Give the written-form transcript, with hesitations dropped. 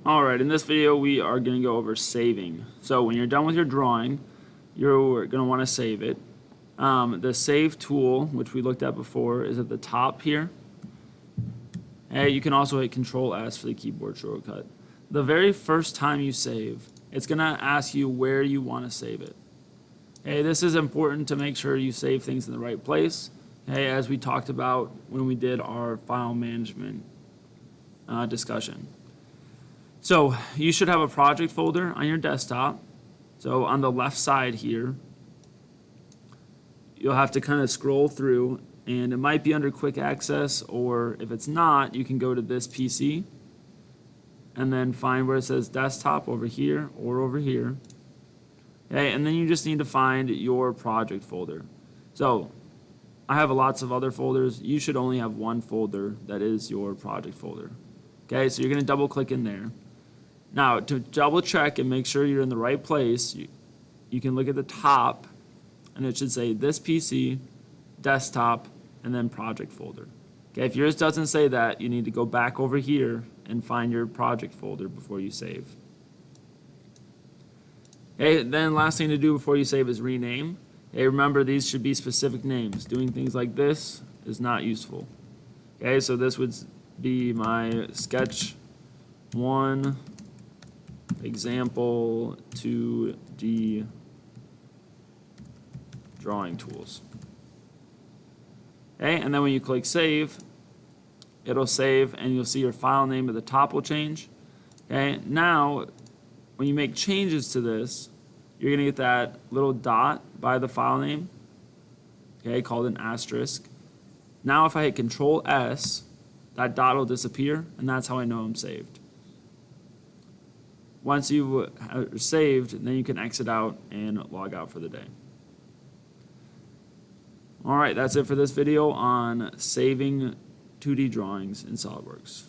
Alright, in this video we are going to go over saving. So when you're done with your drawing, you're going to want to save it. The save tool, which we looked at before, is at the top here. And you can also hit Control S for the keyboard shortcut. The very first time you save, it's going to ask you where you want to save it. Okay, this is important to make sure you save things in the right place. Okay, as we talked about when we did our file management discussion. So you should have a project folder on your desktop. So on the left side here, you'll have to kind of scroll through, and it might be under quick access, or if it's not, you can go to this PC and then find where it says desktop over here or over here. Okay, and then you just need to find your project folder. So I have lots of other folders. You should only have one folder that is your project folder. Okay, so you're going to double click in there. Now, to double check and make sure you're in the right place, you can look at the top, and it should say this PC, desktop, and then project folder. Okay, if yours doesn't say that, you need to go back over here and find your project folder before you save. Okay, then last thing to do before you save is rename. Okay, remember these should be specific names. Doing things like this is not useful. Okay, so this would be my sketch 1 example 2D drawing tools. Okay, and then when you click save, it'll save and you'll see your file name at the top will change. Okay, now when you make changes to this, you're going to get that little dot by the file name, okay, called an asterisk. Now if I hit Control S, that dot will disappear, and that's how I know I'm saved. Once you are saved, then you can exit out and log out for the day. Alright, that's it for this video on saving 2D drawings in SolidWorks.